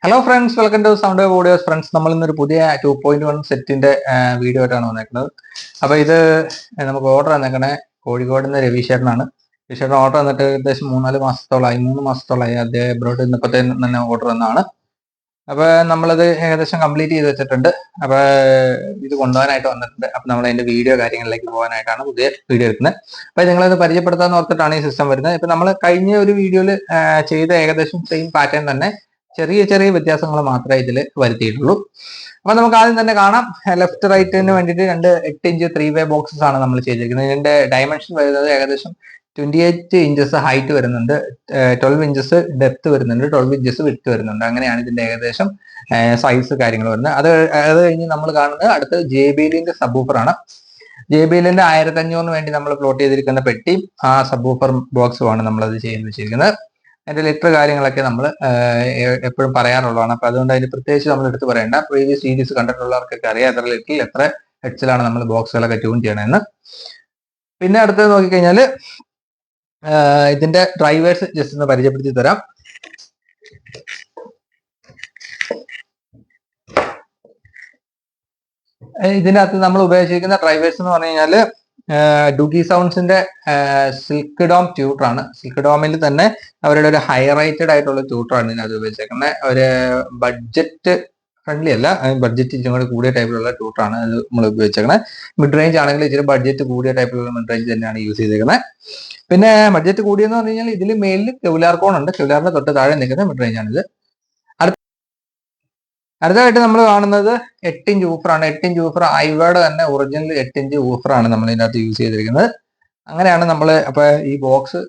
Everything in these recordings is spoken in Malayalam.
Hello friends, welcome to sound of audios. Friends, നമ്മൾ ഇന്നൊരു പുതിയ 2.1 സെറ്റിന്റെ വീഡിയോ ആയിട്ടാണ് വന്നേക്കുന്നത്. അപ്പൊ ഇത് നമുക്ക് ഓർഡർ വന്നേക്കണേ കോഴിക്കോട് നിന്ന് രവീശേട്ടനാണ്. രവീശേട്ടൻ ഓർഡർ വന്നിട്ട് ഏകദേശം 3 മാസത്തോളമായി. അദ്ദേഹം എബ്രോഡ് ഇന്നപ്പത്തെ തന്നെ ഓർഡർ വന്നതാണ്. അപ്പൊ നമ്മളത് ഏകദേശം കംപ്ലീറ്റ് ചെയ്ത് വെച്ചിട്ടുണ്ട്. അപ്പൊ ഇത് കൊണ്ടുപോകാനായിട്ട് വന്നിട്ടുണ്ട്. അപ്പൊ നമ്മൾ അതിന്റെ വീഡിയോ കാര്യങ്ങളിലേക്ക് പോകാനായിട്ടാണ് പുതിയ വീഡിയോ എടുക്കുന്നത്. അപ്പൊ നിങ്ങളത് പരിചയപ്പെടുത്താന്ന് ഓർത്തിട്ടാണ് ഈ സിസ്റ്റം വരുന്നത്. ഇപ്പൊ നമ്മൾ കഴിഞ്ഞ ഒരു വീഡിയോയിൽ ചെയ്ത ഏകദേശം സെയിം പാറ്റേൺ തന്നെ ചെറിയ ചെറിയ വ്യത്യാസങ്ങൾ മാത്രമേ ഇതിൽ വരുത്തിയിട്ടുള്ളൂ. അപ്പൊ നമുക്ക് ആദ്യം തന്നെ കാണാം. ലെഫ്റ്റ് റൈറ്റിന് വേണ്ടിയിട്ട് 2 8-ഇഞ്ച് 3-വേ ബോക്സസ് ആണ് നമ്മൾ ചെയ്തിരിക്കുന്നത്. ഇതിന്റെ ഡയമെൻഷൻ വരുന്നത് ഏകദേശം 28 ഇഞ്ചസ് ഹൈറ്റ് വരുന്നുണ്ട്, 12 ഇഞ്ചസ് ഡെപ്ത് വരുന്നുണ്ട്, 12 ഇഞ്ചസ് വിഡ്ത്ത് വരുന്നുണ്ട്. അങ്ങനെയാണ് ഇതിന്റെ ഏകദേശം സൈസ് കാര്യങ്ങൾ വരുന്നത്. അത് കഴിഞ്ഞ് നമ്മൾ കാണുന്നത് അടുത്ത് JBLന്റെ സബ്വൂഫർ ആണ്. JBLന്റെ 1500 വേണ്ടി നമ്മൾ പ്ലോട്ട് ചെയ്തിരിക്കുന്ന പെട്ടിയും ആ സബ്വൂഫർ ബോക്സും ആണ് നമ്മളത് ചെയ്ത് വെച്ചിരിക്കുന്നത്. അതിന്റെ ലിറ്റർ കാര്യങ്ങളൊക്കെ നമ്മൾ എപ്പോഴും പറയാറുള്ളതാണ്. അപ്പൊ അതുകൊണ്ട് അതിന് പ്രത്യേകിച്ച് നമ്മൾ എടുത്ത് പറയേണ്ട. പ്രീവിയസ് സീരീസ് കണ്ടിട്ടുള്ളവർക്കൊക്കെ അറിയാം എത്ര ലിറ്ററിൽ എത്ര ഹെഡ്സിലാണ് നമ്മൾ ബോക്സുകളൊക്കെ ട്യൂൺ ചെയ്യണമെന്ന്. പിന്നെ അടുത്തത് നോക്കിക്കഴിഞ്ഞാൽ ഇതിന്റെ ഡ്രൈവേഴ്സ് ജസ്റ്റ് ഒന്ന് പരിചയപ്പെടുത്തി തരാം. ഇതിന്റെ അകത്ത് നമ്മൾ ഉപയോഗിച്ചിരിക്കുന്ന ഡ്രൈവേഴ്സ് എന്ന് പറഞ്ഞു കഴിഞ്ഞാൽ ഡുഗി സൗണ്ട്സിന്റെ സിൽക്ക് ഡോം ട്യൂട്ടർ ആണ്. സിൽക്ക് ഡോമിൽ തന്നെ അവരുടെ ഒരു ഹൈ റേറ്റഡ് ആയിട്ടുള്ള ട്യൂട്ടറാണ് ഇതിനകത്ത് ഉപയോഗിച്ചേക്കുന്നത്. ഒരു ബഡ്ജറ്റ് ഫ്രണ്ട്ലി അല്ല, ബഡ്ജറ്റ് ഇച്ചിരി കൂടി കൂടിയ ടൈപ്പിലുള്ള ട്യൂട്ടറാണ് അത് നമ്മൾ ഉപയോഗിച്ചേക്കുന്നത്. മിഡ് റേഞ്ച് ആണെങ്കിൽ ഇച്ചിരി ബഡ്ജറ്റ് കൂടിയ ടൈപ്പിലുള്ള മിഡ് റേഞ്ച് തന്നെയാണ് യൂസ് ചെയ്തേക്കുന്നത്. പിന്നെ ബഡ്ജറ്റ് കൂടിയെന്ന് പറഞ്ഞു കഴിഞ്ഞാൽ ഇതിൽ മേലിൽ കെവ്ലാർ കോൺ ഉണ്ട്. കെവ്ലാറിന്റെ തൊട്ട് താഴെ നിൽക്കുന്ന മിഡ് റേഞ്ച് ആണിത്. അടുത്തതായിട്ട് നമ്മൾ കാണുന്നത് 8-ഇഞ്ച് ഊഫറാണ്. 8-ഇഞ്ച് ഊഫർ ഐവേഡ് തന്നെ ഒറിജിനൽ 8-ഇഞ്ച് ഊഫറാണ് നമ്മൾ ഇതിനകത്ത് യൂസ് ചെയ്തിരിക്കുന്നത്. അങ്ങനെയാണ് നമ്മൾ അപ്പൊ ഈ ബോക്സ്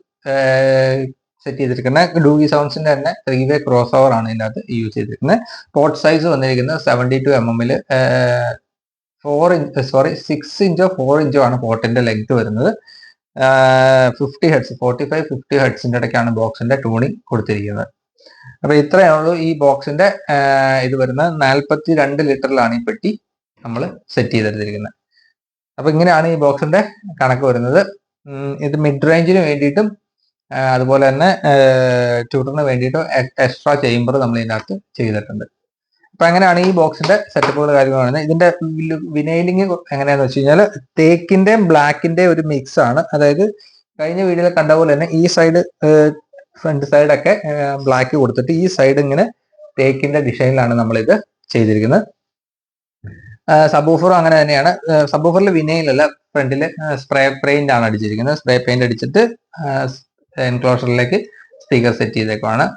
സെറ്റ് ചെയ്തിരിക്കുന്നത്. ഡൂഗി സൗണ്ട്സിന്റെ തന്നെ 3-വേ ക്രോസ് ഓവർ ആണ് ഇതിനകത്ത് യൂസ് ചെയ്തിരിക്കുന്നത്. പോർട്ട് സൈസ് വന്നിരിക്കുന്നത് 72 mm 6 ഇഞ്ചോ 4 ഇഞ്ചോ ആണ് പോർട്ടിന്റെ ലെങ്ത് വരുന്നത്. 50 ഹെഡ്സ് 45-50 ഹെഡ്സിന്റെ ഇടയ്ക്കാണ് ബോക്സിന്റെ ട്യൂണിങ് കൊടുത്തിരിക്കുന്നത്. അപ്പൊ ഇത്രയുള്ളൂ ഈ ബോക്സിന്റെ ഇത് വരുന്നത്. 42 ലിറ്ററിലാണ് ഈ പെട്ടി നമ്മൾ സെറ്റ് ചെയ്തെടുത്തിരിക്കുന്നത്. അപ്പൊ ഇങ്ങനെയാണ് ഈ ബോക്സിന്റെ കണക്ക് വരുന്നത്. ഇത് മിഡ് റേഞ്ചിന് വേണ്ടിയിട്ടും അതുപോലെ തന്നെ ട്യൂട്ടറിന് വേണ്ടിയിട്ടും എക്സ്ട്രാ ചേംബർ നമ്മൾ ഇതിനകത്ത് ചെയ്തിട്ടുണ്ട്. അപ്പൊ അങ്ങനെയാണ് ഈ ബോക്സിന്റെ സെറ്റപ്പുകൾ കാര്യങ്ങൾ പറയുന്നത്. ഇതിന്റെ വിനൈലിംഗ് എങ്ങനെയാന്ന് വെച്ച് കഴിഞ്ഞാൽ തേക്കിന്റെ ബ്ലാക്കിന്റെ ഒരു മിക്സ് ആണ്. അതായത് കഴിഞ്ഞ വീഡിയോയിൽ കണ്ട പോലെ തന്നെ ഈ സൈഡ് ഫ്രണ്ട് സൈഡൊക്കെ ബ്ലാക്ക് കൊടുത്തിട്ട് ഈ സൈഡ് ഇങ്ങനെ തേക്കിന്റെ ഡിസൈനിലാണ് നമ്മൾ ഇത് ചെയ്തിരിക്കുന്നത്. സബ്വൂഫറും അങ്ങനെ തന്നെയാണ്. സബ്വൂഫറിൽ വിനയിലല്ല, ഫ്രണ്ടില് സ്പ്രേ പെയിന്റ് ആണ് അടിച്ചിരിക്കുന്നത്. സ്പ്രേ പെയിന്റ് അടിച്ചിട്ട് എൻക്ലോഷറിലേക്ക് സ്പീക്കർ സെറ്റ് ചെയ്തേക്കുവാണ്.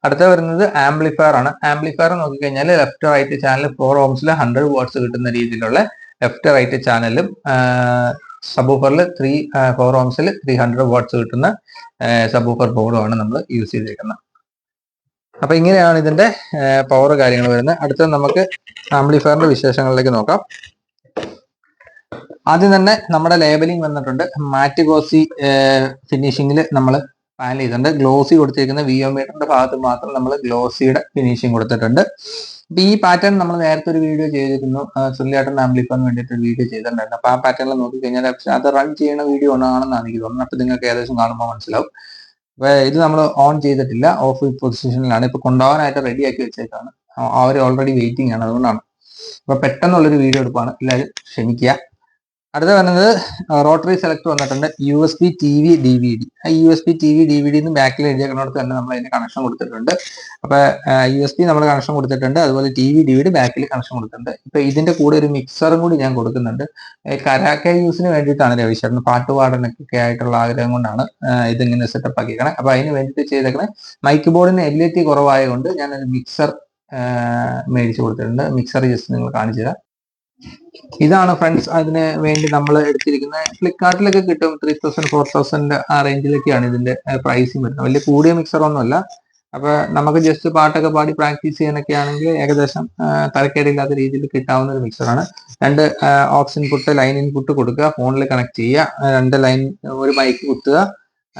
അടുത്ത വരുന്നത് ആംപ്ലിഫയർ ആണ്. ആംപ്ലിഫയർ നോക്കിക്കഴിഞ്ഞാൽ left right channel 4 ohms 100 watts കിട്ടുന്ന രീതിയിലുള്ള ലെഫ്റ്റ് റൈറ്റ് ചാനലും സബ്വൂഫറിൽ 4 ohms 300 വാട്ട്സ് കിട്ടുന്ന സബ്വൂഫർ ബോർഡുമാണ് നമ്മൾ യൂസ് ചെയ്തിരിക്കുന്നത്. അപ്പൊ ഇങ്ങനെയാണ് ഇതിന്റെ പവർ കാര്യങ്ങൾ വരുന്നത്. അടുത്ത നമുക്ക് ആംപ്ലിഫയറിന്റെ വിശേഷങ്ങളിലേക്ക് നോക്കാം. ആദ്യം തന്നെ നമ്മുടെ ലേബലിംഗ് വന്നിട്ടുണ്ട്. മാറ്റ് ഗ്ലോസി ഫിനിഷിങ്ങിൽ നമ്മൾ പാനൽ ചെയ്തിട്ടുണ്ട്. ഗ്ലോസി കൊടുത്തിരിക്കുന്ന വിയോമീറ്ററിന്റെ ഭാഗത്ത് മാത്രം നമ്മൾ ഗ്ലോസിയുടെ ഫിനിഷിങ് കൊടുത്തിട്ടുണ്ട്. അപ്പൊ ഈ പാറ്റേൺ നമ്മൾ നേരത്തെ ഒരു വീഡിയോ ചെയ്തിരുന്നു, സുല്യാട്ടൻ ആംപ്ലിഫയറിന് വേണ്ടിയിട്ട് ഒരു വീഡിയോ ചെയ്തിട്ടുണ്ടായിരുന്നു. അപ്പൊ ആ പാറ്റേണിൽ നോക്കിക്കഴിഞ്ഞാൽ അത് റൺ ചെയ്യുന്ന വീഡിയോ ആണെന്നാണ് എനിക്ക് തോന്നുന്നത്. അപ്പൊ നിങ്ങൾക്ക് ഏകദേശം കാണുമ്പോൾ മനസ്സിലാവും. അപ്പൊ ഇത് നമ്മൾ ഓൺ ചെയ്തിട്ടില്ല, ഓഫ് പൊസിഷനിലാണ്. ഇപ്പൊ കൊണ്ടുപോകാനായിട്ട് റെഡി ആക്കി വെച്ചേക്കാണ്. അവർ ഓൾറെഡി വെയിറ്റിംഗ് ആണ്, അതുകൊണ്ടാണ്. അപ്പൊ പെട്ടെന്നുള്ളൊരു വീഡിയോ എടുപ്പാണ്, എല്ലാവരും ക്ഷമിക്കുക. അടുത്ത വരുന്നത് റോട്ടറി സെലക്ട് വന്നിട്ടുണ്ട്. USB TV DVD. USB TV DVD ബാക്കിൽ എഴുതിയേക്കുന്നിടത്ത് തന്നെ നമ്മൾ അതിന് കണക്ഷൻ കൊടുത്തിട്ടുണ്ട്. അപ്പൊ USB നമ്മൾ കണക്ഷൻ കൊടുത്തിട്ടുണ്ട്, അതുപോലെ TV DVD ബാക്കിൽ കണക്ഷൻ കൊടുത്തിട്ടുണ്ട്. ഇപ്പൊ ഇതിന്റെ കൂടെ ഒരു മിക്സറും കൂടി ഞാൻ കൊടുക്കുന്നുണ്ട്. കരാക്കെ യൂസിന് വേണ്ടിയിട്ടാണ് രവീശേട്ടൻ, പാട്ട് പാടാനൊക്കെ ആയിട്ടുള്ള ആഗ്രഹം കൊണ്ടാണ് ഇതിങ്ങനെ സെറ്റപ്പ് ആക്കിയേക്കണേ. അപ്പൊ അതിന് വേണ്ടിയിട്ട് ചെയ്തേക്കണേ. മൈക്ക് ബോർഡിന് എബിലിറ്റി കുറവായതുകൊണ്ട് ഞാൻ ഒരു മിക്സർ മേടിച്ചു കൊടുത്തിട്ടുണ്ട്. മിക്സർ ജസ്റ്റ് നിങ്ങൾ കാണിച്ചു തരാം. ഇതാണ് ഫ്രണ്ട്സ് അതിന് വേണ്ടി നമ്മൾ എടുത്തിരിക്കുന്നത്. ഫ്ലിപ്കാർട്ടിലൊക്കെ കിട്ടും. 3000 4000 ആ റേഞ്ചിലൊക്കെയാണ് ഇതിന്റെ പ്രൈസിങ് വരുന്നത്. വലിയ കൂടിയ മിക്സർ ഒന്നുമല്ല. അപ്പൊ നമുക്ക് ജസ്റ്റ് പാട്ടൊക്കെ പാടി പ്രാക്ടീസ് ചെയ്യാനൊക്കെ ആണെങ്കിൽ ഏകദേശം തരക്കേടില്ലാത്ത രീതിയിൽ കിട്ടാവുന്ന ഒരു മിക്സറാണ്. 2 ഓക്സ് ഇൻപുട്ട്, ലൈൻ ഇൻപുട്ട് കൊടുക്കുക, ഫോണിൽ കണക്ട് ചെയ്യുക, 2 ലൈൻ ഒരു മൈക്ക് കുത്തുക,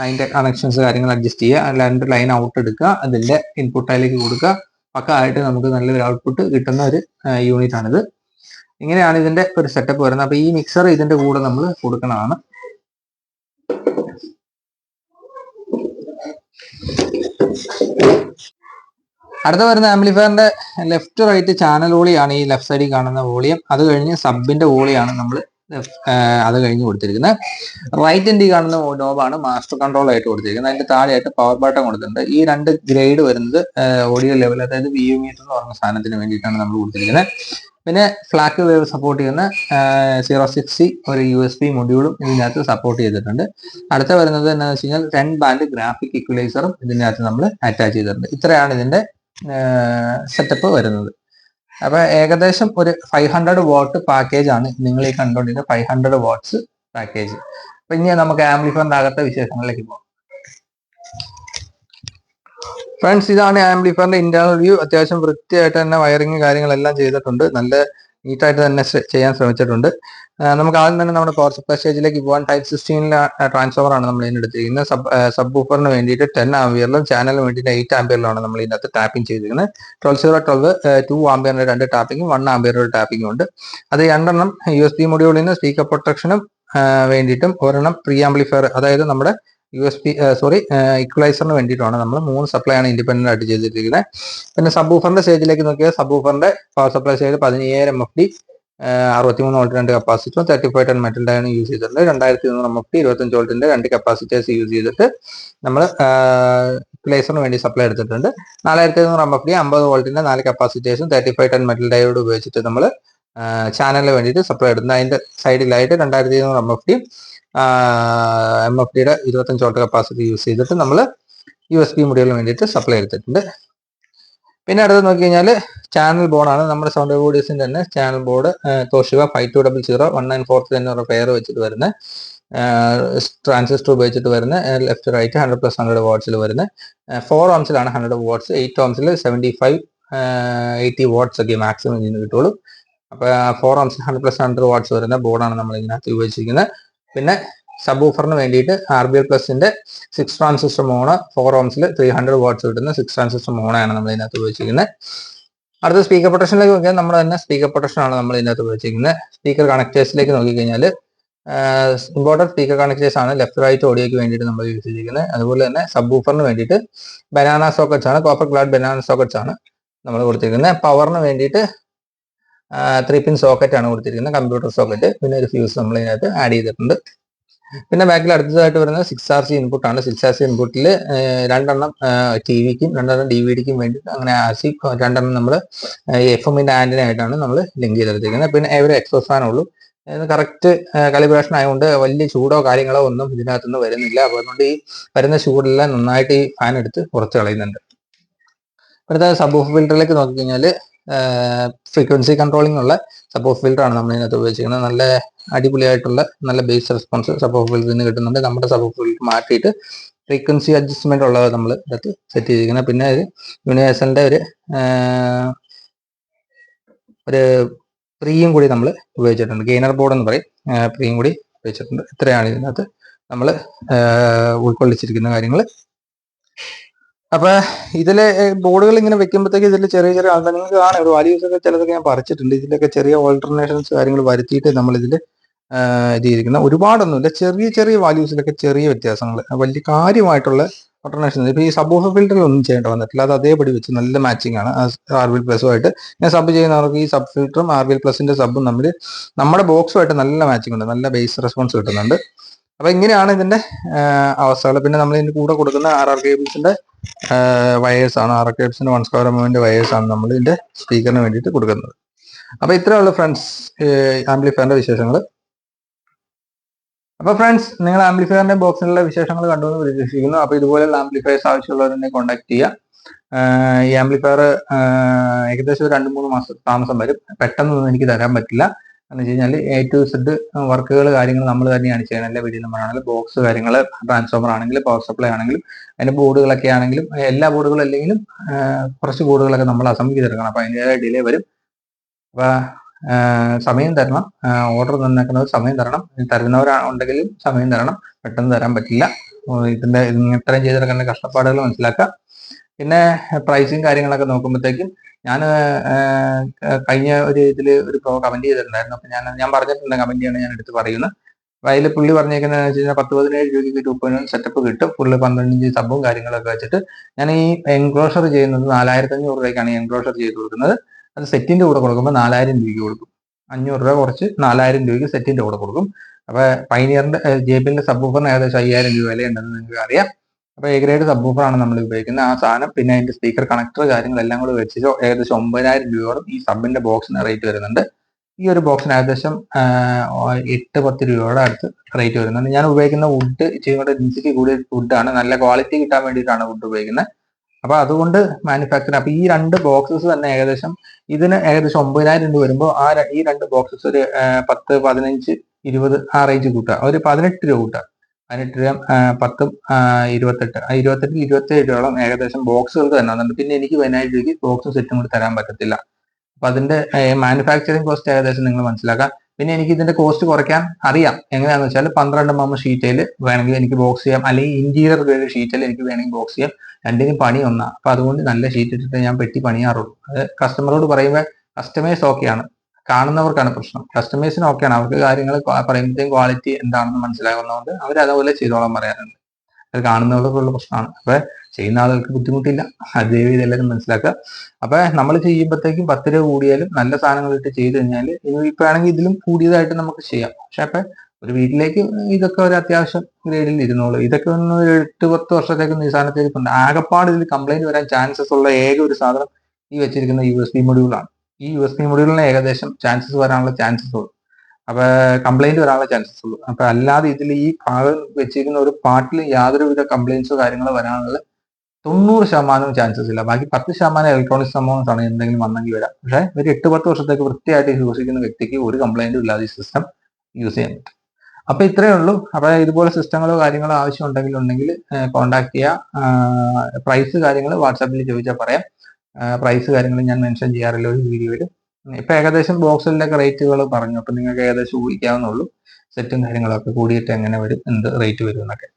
അതിന്റെ കണക്ഷൻസ് കാര്യങ്ങൾ അഡ്ജസ്റ്റ് ചെയ്യുക, 2 ലൈൻ ഔട്ട് എടുക്കുക, അതിന്റെ ഇൻപുട്ട് അതിലേക്ക് കൊടുക്കുക. പക്ക ആയിട്ട് നമുക്ക് നല്ലൊരു ഔട്ട്പുട്ട് കിട്ടുന്ന ഒരു യൂണിറ്റ് ആണിത്. ഇങ്ങനെയാണ് ഇതിന്റെ ഒരു സെറ്റപ്പ് വരുന്നത്. അപ്പൊ ഈ മിക്സർ ഇതിന്റെ കൂടെ നമ്മൾ കൊടുക്കുന്നതാണ്. അടുത്ത വരുന്ന ആംപ്ലിഫയറിന്റെ ലെഫ്റ്റ് റൈറ്റ് ചാനൽ വോളിയാണ് ഈ ലെഫ്റ്റ് സൈഡിൽ കാണുന്ന വോളിയം. അത് കഴിഞ്ഞ് സബിന്റെ വോളിയാണ് നമ്മൾ അത് കഴിഞ്ഞ് കൊടുത്തിരിക്കുന്നത്. റൈറ്റ് എൻഡിൽ കാണുന്ന നോബാണ് മാസ്റ്റർ കൺട്രോൾ ആയിട്ട് കൊടുത്തിരിക്കുന്നത്. അതിന്റെ താഴെയായിട്ട് പവർ ബട്ടൺ കൊടുത്തിട്ടുണ്ട്. ഈ രണ്ട് ഗ്രേഡ് വരുന്നത് ഓഡിയോ ലെവൽ, അതായത് VU മീറ്റർ എന്ന് പറഞ്ഞ സാധനത്തിന് വേണ്ടിയിട്ടാണ് നമ്മൾ കൊടുത്തിരിക്കുന്നത്. പിന്നെ ഫ്ലാറ്റ് വേവ് സപ്പോർട്ട് ചെയ്യുന്ന 06C ഒരു USB മൊഡ്യൂളും ഇതിനകത്ത് സപ്പോർട്ട് ചെയ്തിട്ടുണ്ട്. അടുത്ത വരുന്നത് എന്താണെന്ന് വെച്ച് കഴിഞ്ഞാൽ 10 ബാൻഡ് ഗ്രാഫിക് ഇക്വലൈസറും ഇതിനകത്ത് നമ്മൾ അറ്റാച്ച് ചെയ്തിട്ടുണ്ട്. ഇത്രയാണ് ഇതിന്റെ സെറ്റപ്പ് വരുന്നത്. അപ്പൊ ഏകദേശം ഒരു 500 വാട്ട് പാക്കേജ് ആണ് നിങ്ങൾ ഈ കണ്ടുകൊണ്ടിരുന്ന 500 വാട്ട്സ് പാക്കേജ്. അപ്പൊ ഇനി നമുക്ക് ആംപ്ലിഫയറിന്റെ അകത്തെ വിശേഷങ്ങളിലേക്ക് പോകാം. ഫ്രണ്ട്സ്, ഇതാണ് ആംപ്ലിഫയറിന്റെ ഇന്റേണൽ വ്യൂ. അത്യാവശ്യം വൃത്തിയായിട്ട് തന്നെ വയറിങ് കാര്യങ്ങളെല്ലാം ചെയ്തിട്ടുണ്ട്. നല്ല നീറ്റായിട്ട് തന്നെ ചെയ്യാൻ ശ്രമിച്ചിട്ടുണ്ട്. നമുക്ക് ആദ്യം തന്നെ നമ്മുടെ പവർ സപ്ലൈ സ്റ്റേജിലേക്ക് പോകാൻ ടൈപ്പ് 16 ട്രാൻസ്ഫോമർ ആണ് നമ്മൾ ഇതിന് എടുത്തിരിക്കുന്നത്. സബ് വൂഫറിന് വേണ്ടിയിട്ട് 10 ആംപിയറിലും ചാനലിന് വേണ്ടിയിട്ട് 8 ആംപിയറിലാണ് നമ്മൾ ഇതിനകത്ത് ടാപ്പിംഗ് ചെയ്തിരിക്കുന്നത്. 12 2 ആംപിയറിന്റെ 2 ടാപ്പിംഗും 1 ആംപിയറിന്റെ ടാപ്പിംഗും ഉണ്ട്. അത് 2 USB മൊഡ്യൂളിന് സ്പീക്കർ പ്രൊട്ടക്ഷനും വേണ്ടിയിട്ടും ഒരെണ്ണം പ്രീ ആംപ്ലിഫയർ, അതായത് നമ്മുടെ ഇക്വലൈസറിന് വേണ്ടിയിട്ടാണ് നമ്മൾ 3 സപ്ലൈ ആണ് ഇൻഡിപെൻഡന്റ് ആയിട്ട് ചെയ്തിരിക്കുന്നത്. പിന്നെ സബ് വൂഫറിന്റെ സ്റ്റേജിലേക്ക് നോക്കിയാൽ സബ് വൂഫറിന്റെ power supply stage 15000 MFD 63 volt 2 capacitor 35 ടൺ മെറ്റൽ ഡയാണ് യൂസ് ചെയ്തിട്ടുണ്ട്. 2200 MFD 25 വോൾട്ടിന്റെ 2 കപ്പാസിറ്റേഴ്സ് യൂസ് ചെയ്തിട്ട് നമ്മൾ ഇക്വലൈസറിന് വേണ്ടി സപ്ലൈ എടുത്തിട്ടുണ്ട്. 4500 MFD 50 വോൾട്ടിന്റെ 4 കപ്പാസിറ്റേഴ്സും 35 ടൺ മെറ്റൽ ഡയോഡ് ഉപയോഗിച്ചിട്ട് നമ്മൾ ചാനലിന് വേണ്ടിയിട്ട് സപ്ലൈ എടുക്കുന്നത്. അതിന്റെ സൈഡിലായിട്ട് 2200 MFDയുടെ 25 വോൾട്ട് കപ്പാസിറ്റി യൂസ് ചെയ്തിട്ട് നമ്മൾ USB മൊഡ്യൂളിന് വേണ്ടിയിട്ട് സപ്ലൈ എടുത്തിട്ടുണ്ട്. പിന്നെ അടുത്ത് നോക്കി കഴിഞ്ഞാൽ ചാനൽ ബോർഡാണ്. നമ്മുടെ സൗണ്ട് ബോഡീസിന്റെ തന്നെ ചാനൽ ബോർഡ് തോഷിബ 5200 1943 എന്ന പെയർ വെച്ചിട്ട് വരുന്ന ട്രാൻസിസ്റ്റർ ഉപയോഗിച്ചിട്ട് വരുന്ന ലെഫ്റ്റ് റൈറ്റ് 100+100 വാട്ട്സിൽ വരുന്ന 4 ഓംസിലാണ് 100 വാട്ട്സ്, 8 ഓംസിൽ 75-80 വാട്ട്സ് ഒക്കെ മാക്സിമം ഇതിന് കിട്ടുള്ളൂ. അപ്പൊ 4 ഓംസിൽ 100+100 വാട്ട്സ് വരുന്ന ബോർഡാണ് നമ്മൾ ഇതിനകത്ത് ഉപയോഗിച്ചിരിക്കുന്നത്. പിന്നെ സബ് വൂഫറിന് വേണ്ടിയിട്ട് RBL+ന്റെ 6 ട്രാൻസിസ്റ്റർ മോണോ 4 ഓംസിൽ 300 വാട്ട്സ് കിട്ടുന്ന 6 ട്രാൻസിസ്റ്റർ മോണോയാണ് നമ്മൾ ഇതിനകത്ത് ഉപയോഗിച്ചിരിക്കുന്നത്. അടുത്ത സ്പീക്കർ പ്രൊട്ടക്ഷനിലേക്ക് നോക്കിയാൽ നമ്മൾ തന്നെ സ്പീക്കർ പ്രൊട്ടക്ഷൻ ആണ് നമ്മൾ ഇതിനകത്ത് ഉപയോഗിച്ചിരിക്കുന്നത്. സ്പീക്കർ കണക്ടേഴ്സിലേക്ക് നോക്കിക്കഴിഞ്ഞാൽ ഇമ്പോർട്ടൻറ്റ് സ്പീക്കർ കണക്ടേഴ്സ് ആണ് ലെഫ്റ്റ് റൈറ്റ് ഓഡിയോയ്ക്ക് വേണ്ടിയിട്ട് നമ്മൾ യൂസ് ചെയ്തിരിക്കുന്നത്. അതുപോലെ തന്നെ സബ് വൂഫറിന് വേണ്ടിയിട്ട് ബനാന സോക്കറ്റ്സ് ആണ്, കോപ്പർ ക്ലാഡ് ബനാന സോക്കറ്റ്സ് ആണ് നമ്മൾ കൊടുത്തിരിക്കുന്നത്. പവറിന് വേണ്ടിയിട്ട് 3-പിൻ സോക്കറ്റ് ആണ് കൊടുത്തിരിക്കുന്നത്, കമ്പ്യൂട്ടർ സോക്കറ്റ്. പിന്നെ ഒരു ഫ്യൂസ് നമ്മൾ ഇതിനകത്ത് ആഡ് ചെയ്തിട്ടുണ്ട്. പിന്നെ ബാക്കിൽ അടുത്തതായിട്ട് വരുന്നത് 6RC ഇൻപുട്ട് ആണ്. 6RC ഇൻപുട്ടിൽ 2 TVക്കും 2 DVDക്കും വേണ്ടിയിട്ട് അങ്ങനെ RC 2 നമ്മൾ FM-ന്റെ ആന്റിന ആയിട്ടാണ് നമ്മൾ ലിങ്ക് ചെയ്തെടുത്തിരിക്കുന്നത്. പിന്നെ ഒരു എക്സോസ്റ്റ് ഫാൻ ഉള്ളൂ. കറക്റ്റ് കാലിബ്രേഷൻ ആയതുകൊണ്ട് വലിയ ചൂടോ കാര്യങ്ങളോ ഒന്നും ഇതിനകത്തുനിന്ന് വരുന്നില്ല. അപ്പോൾ അതുകൊണ്ട് ഈ വരുന്ന ചൂടെല്ലാം നന്നായിട്ട് ഈ ഫാൻ എടുത്ത് കുറച്ച് കളയുന്നുണ്ട്. അടുത്ത സബ് വൂഫർ ഫിൽറ്ററിലേക്ക് നോക്കിക്കഴിഞ്ഞാൽ ഫ്രീക്വൻസി കൺട്രോളിംഗ് ഉള്ള സബ് വൂഫർ ഫിൽറ്റർ ആണ് നമ്മൾ ഇതിനകത്ത് ഉപയോഗിച്ചിരിക്കുന്നത്. നല്ല അടിപൊളിയായിട്ടുള്ള നല്ല ബേസ് റെസ്പോൺസ് സബ് വൂഫർ ഫിൽറ്ററിന് കിട്ടുന്നുണ്ട്. നമ്മുടെ സബ് വൂഫർ ഫിൽറ്റർ മാറ്റിയിട്ട് ഫ്രീക്വൻസി അഡ്ജസ്റ്റ്മെന്റ് ഉള്ളത് നമ്മൾ ഇതിനകത്ത് സെറ്റ് ചെയ്തിരിക്കുന്നത്. പിന്നെ ഒരു യൂണിവേഴ്സലിന്റെ ഒരു പ്രീയും കൂടി നമ്മൾ ഉപയോഗിച്ചിട്ടുണ്ട്. ഗെയിനർ ബോർഡ് എന്ന് പറയും, പ്രീയും കൂടി ഉപയോഗിച്ചിട്ടുണ്ട്. ഇത്രയാണ് ഇതിനകത്ത് നമ്മൾ ഉൾക്കൊള്ളിച്ചിരിക്കുന്ന കാര്യങ്ങൾ. അപ്പൊ ഇതിലെ ബോർഡുകൾ ഇങ്ങനെ വെക്കുമ്പോഴത്തേക്ക് ഇതിൽ ചെറിയ ചെറിയ നിങ്ങൾക്ക് കാണാം ഒരു വാല്യൂസ് ഒക്കെ ചിലതൊക്കെ ഞാൻ പറിച്ചിട്ടുണ്ട്. ഇതിലൊക്കെ ചെറിയ ഓൾട്ടർനേഷൻസ് കാര്യങ്ങൾ വരുത്തിയിട്ട് നമ്മൾ ഇതിൽ ഇത് ചെയ്തിരിക്കുന്ന ഒരുപാടൊന്നുമില്ല. ചെറിയ ചെറിയ വാല്യൂസിലൊക്കെ ചെറിയ വ്യത്യാസങ്ങൾ, വലിയ കാര്യമായിട്ടുള്ള ഓൾട്ടർനേഷൻ ഇപ്പൊ ഈ സബ് വൂഫർ ഫിൽറ്ററിൽ ഒന്നും ചെയ്യേണ്ട വന്നിട്ടില്ല. അത് അതേപടി വെച്ച് നല്ല മാച്ചിങ് ആണ് RBL+ഉമായിട്ട്. ഞാൻ സബ് ചെയ്യുന്നവർക്ക് ഈ സബ് ഫിൽറ്ററും RBL+ന്റെ സബും തമ്മിൽ നമ്മുടെ ബോക്സുമായിട്ട് നല്ല മാച്ചിങ് ഉണ്ട്, നല്ല ബേസ് റെസ്പോൺസ് കിട്ടുന്നുണ്ട്. അപ്പൊ ഇങ്ങനെയാണ് ഇതിന്റെ അവസ്ഥകൾ. പിന്നെ നമ്മൾ ഇതിന്റെ കൂടെ കൊടുക്കുന്ന RR കേബിൾസിന്റെ വയേഴ്സ് ആണ്, RR കേബിൾസിന്റെ 1/2 mm വയേഴ്സ് ആണ് നമ്മൾ ഇതിന്റെ സ്പീക്കറിന് വേണ്ടിയിട്ട് കൊടുക്കുന്നത്. അപ്പൊ ഇത്രയേ ഉള്ളൂ ഫ്രണ്ട്സ് ആംപ്ലിഫയറിന്റെ വിശേഷങ്ങൾ. അപ്പൊ ഫ്രണ്ട്സ്, നിങ്ങൾ ആംപ്ലിഫയറിന്റെ ബോക്സിലുള്ള വിശേഷങ്ങൾ കണ്ടുവെന്ന് പ്രതീക്ഷിക്കുന്നു. അപ്പൊ ഇതുപോലെയുള്ള ആംപ്ലിഫയേഴ്സ് ആവശ്യമുള്ളവരെന്നെ കോൺടാക്ട് ചെയ്യുക. ഈ ആംപ്ലിഫയർ ഏകദേശം ഒരു 2-3 മാസം താമസം വരും. പെട്ടെന്നൊന്നും എനിക്ക് തരാൻ പറ്റില്ല. എന്ന് വെച്ച് കഴിഞ്ഞാൽ A to Z വർക്കുകൾ കാര്യങ്ങൾ നമ്മൾ തന്നെയാണ് ചെയ്യണം. എല്ലാ വീഡിയോ നമ്പറാണെങ്കിലും ബോക്സ് കാര്യങ്ങൾ, ട്രാൻസ്ഫോമർ ആണെങ്കിലും പവർ സപ്ലൈ ആണെങ്കിലും അതിന്റെ ബോർഡുകളൊക്കെ ആണെങ്കിലും എല്ലാ ബോർഡുകളും അല്ലെങ്കിലും കുറച്ച് ബോർഡുകളൊക്കെ നമ്മൾ അസംബിൾ ചെയ്തെടുക്കണം. അപ്പൊ അതിൻ്റെതായ ഡിലേ വരും. അപ്പൊ സമയം തരണം, ഓർഡർ തന്നേക്കുന്നത് സമയം തരണം. തരുന്നവരുണ്ടെങ്കിലും സമയം തരണം, പെട്ടെന്ന് തരാൻ പറ്റില്ല. ഇതിന്റെ ഇത്രയും ചെയ്തെടുക്കേണ്ട കഷ്ടപ്പാടുകൾ മനസ്സിലാക്കാം. പിന്നെ പ്രൈസിങ് കാര്യങ്ങളൊക്കെ നോക്കുമ്പോഴത്തേക്കും ഞാൻ കഴിഞ്ഞ ഒരു ഇതിൽ ഒരു കമന്റ് ചെയ്തിട്ടുണ്ടായിരുന്നു. അപ്പൊ ഞാൻ പറഞ്ഞിട്ടുണ്ട് കമന്റ് ചെയ്യണം, ഞാൻ എടുത്ത് പറയുന്നത്. അപ്പൊ അതിൽ പുള്ളി പറഞ്ഞേക്കുന്നത് വെച്ച് കഴിഞ്ഞാൽ 10-17 രൂപയ്ക്ക് 2.1 സെറ്റപ്പ് കിട്ടും. ഫുള്ള് 12 ഇഞ്ച് സബും കാര്യങ്ങളൊക്കെ വെച്ചിട്ട് ഞാൻ ഈ എൻക്ലോഷർ ചെയ്യുന്നത് 4500 രൂപയ്ക്കാണ് എൻക്ലോഷർ ചെയ്ത് കൊടുക്കുന്നത്. അത് സെറ്റിന്റെ കൂടെ കൊടുക്കുമ്പോൾ 4000 രൂപയ്ക്ക് കൊടുക്കും. 500 രൂപ കുറച്ച് 4000 രൂപയ്ക്ക് സെറ്റിന്റെ കൂടെ കൊടുക്കും. അപ്പൊ പൈനിയറിന്റെ JBLന്റെ സബ് ഊഫറിന് ഏകദേശം 5000 രൂപ വിലയുണ്ടെന്ന് നിങ്ങൾക്ക് അറിയാം. അപ്പൊ എ ഗ്രേഡ് സബ് ഊഫറാണ് നമ്മൾ ഉപയോഗിക്കുന്നത്. ആ സാധനം പിന്നെ അതിന്റെ സ്പീക്കർ കണക്ടർ കാര്യങ്ങളെല്ലാം കൂടെ വെച്ചിട്ട് ഏകദേശം 9000 രൂപയോളം ഈ സബിന്റെ ബോക്സിന് റേറ്റ് വരുന്നുണ്ട്. ഈ ഒരു ബോക്സിന് ഏകദേശം 8-10 രൂപയോടെ അടുത്ത് റേറ്റ് വരുന്നുണ്ട്. ഞാൻ ഉപയോഗിക്കുന്ന വുഡ് ഇച്ചിരി കൂടെ ഡെൻസിറ്റി കൂടിയ വുഡാണ്. നല്ല ക്വാളിറ്റി കിട്ടാൻ വേണ്ടിയിട്ടാണ് വുഡ് ഉപയോഗിക്കുന്നത്. അപ്പൊ അതുകൊണ്ട് മാനുഫാക്ചർ അപ്പൊ ഈ 2 ബോക്സസ് തന്നെ ഏകദേശം ഇതിന് ഏകദേശം 9000 രൂപ വരുമ്പോൾ ഈ 2 ബോക്സസ് ഒരു 10, 15, 20 ആ റേഞ്ച് കൂട്ടുക. ഒരു 18 രൂപ കൂട്ടുക. 18 രൂപ 10, 28, 27 രൂപയോളം ഏകദേശം ബോക്സുകൾക്ക് തന്നെ വന്നിട്ടുണ്ട്. പിന്നെ എനിക്ക് 10000 രൂപയ്ക്ക് ബോക്സും സെറ്റും കൂടി തരാൻ പറ്റത്തില്ല. അപ്പൊ അതിന്റെ മാനുഫാക്ചറിങ് കോസ്റ്റ് ഏകദേശം നിങ്ങൾ മനസ്സിലാക്കാം. പിന്നെ എനിക്ക് ഇതിന്റെ കോസ്റ്റ് കുറയ്ക്കാൻ അറിയാം. എങ്ങനെയാന്ന് വെച്ചാൽ 12 mm ഷീറ്റിൽ വേണമെങ്കിൽ എനിക്ക് ബോക്സ് ചെയ്യാം, അല്ലെങ്കിൽ ഇന്റീരിയർ ഗ്രേഡ് ഷീറ്റിൽ എനിക്ക് വേണമെങ്കിൽ ബോക്സ് ചെയ്യാം. രണ്ടിനും പണി ഒന്നാ. അപ്പൊ അതുകൊണ്ട് നല്ല ഷീറ്റ് ഇട്ടിട്ട് ഞാൻ പെട്ടി പണിയാറുള്ളൂ. അത് കസ്റ്റമറോട് പറയുമ്പോൾ കസ്റ്റമേഴ്സ് ഓക്കെയാണ്, കാണുന്നവർക്കാണ് പ്രശ്നം. കസ്റ്റമേഴ്സിന് ഓക്കെയാണ്, അവർക്ക് കാര്യങ്ങൾ പറയുമ്പോഴത്തേക്കും ക്വാളിറ്റി എന്താണെന്ന് മനസ്സിലാകുന്നതുകൊണ്ട് അവർ അതുപോലെ ചെയ്തോളാൻ പറയാറുണ്ട്. അത് കാണുന്നവർക്കുള്ള പ്രശ്നമാണ്. അപ്പൊ ചെയ്യുന്ന ആളുകൾക്ക് ബുദ്ധിമുട്ടില്ല. അത് ദയവ് എല്ലാവരും മനസ്സിലാക്കുക. അപ്പൊ നമ്മൾ ചെയ്യുമ്പോഴത്തേക്കും 10 രൂപ കൂടിയാലും നല്ല സാധനങ്ങൾ ഇട്ട് ചെയ്ത് കഴിഞ്ഞാൽ ഇപ്പൊ ആണെങ്കിൽ ഇതിലും കൂടിയതായിട്ട് നമുക്ക് ചെയ്യാം. പക്ഷെ അപ്പൊ ഒരു വീട്ടിലേക്ക് ഇതൊക്കെ ഒരു അത്യാവശ്യം ഗ്രേഡിൽ ഇരുന്നോളൂ. ഇതൊക്കെ ഒന്ന് 8-10 വർഷത്തേക്ക് ഈ സാധനത്തേക്ക് ആകപ്പാട് ഇതിൽ കംപ്ലൈന്റ് വരാൻ ചാൻസസ് ഉള്ള ഏക ഒരു സാധനം ഈ വെച്ചിരിക്കുന്ന USB മൊഡ്യൂളാണ്. ഈ USB മൊഡ്യൂളിന് ഏകദേശം ചാൻസസ് വരാനുള്ള ചാൻസസ് ഉള്ളൂ. അപ്പൊ കംപ്ലൈന്റ് വരാനുള്ള ചാൻസസ് ഉള്ളൂ. അപ്പൊ അല്ലാതെ ഇതിൽ ഈ ഭാഗം വെച്ചിരിക്കുന്ന ഒരു പാർട്ടിൽ യാതൊരുവിധ കംപ്ലൈന്റ്സോ കാര്യങ്ങളോ വരാനുള്ള 90% ചാൻസസ് ഇല്ല. ബാക്കി 10% ഇലക്ട്രോണിക്സ് കമ്പോണൻസ് ആണ് എന്തെങ്കിലും വന്നെങ്കിൽ വരാം. പക്ഷെ ഒരു 8-10 വർഷത്തേക്ക് വൃത്തിയായിട്ട് യൂസിക്കുന്ന വ്യക്തിക്ക് ഒരു കംപ്ലൈന്റും ഇല്ലാതെ ഈ സിസ്റ്റം യൂസ് ചെയ്യാൻ പറ്റും. അപ്പൊ ഇത്രയേ ഉള്ളൂ. അപ്പൊ ഇതുപോലെ സിസ്റ്റങ്ങളോ കാര്യങ്ങളോ ആവശ്യം ഉണ്ടെങ്കിൽ കോൺടാക്ട് ചെയ്യുക. പ്രൈസ് കാര്യങ്ങൾ വാട്സാപ്പിൽ ചോദിച്ചാൽ പറയാം. പ്രൈസ് കാര്യങ്ങൾ ഞാൻ മെൻഷൻ ചെയ്യാറില്ല ഒരു വീഡിയോയിൽ. ഇപ്പൊ ഏകദേശം ബോക്സുകളിലൊക്കെ റേറ്റുകൾ പറഞ്ഞു. അപ്പൊ നിങ്ങൾക്ക് ഏകദേശം ഊഹിക്കാവുന്നുള്ളൂ സെറ്റും കാര്യങ്ങളൊക്കെ കൂടിയിട്ട് എങ്ങനെ വരും, എന്ത് റേറ്റ് വരും എന്നൊക്കെ.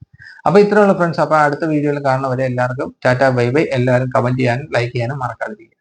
അപ്പൊ ഇത്രയുള്ള ഫ്രണ്ട്സ്. അപ്പൊ അടുത്ത വീഡിയോയിൽ കാണുന്നവരെ എല്ലാവർക്കും ടാറ്റ ബൈ ബൈ. എല്ലാവരും കമന്റ് ചെയ്യാനും ലൈക്ക് ചെയ്യാനും മറക്കാതിരിക്കുക.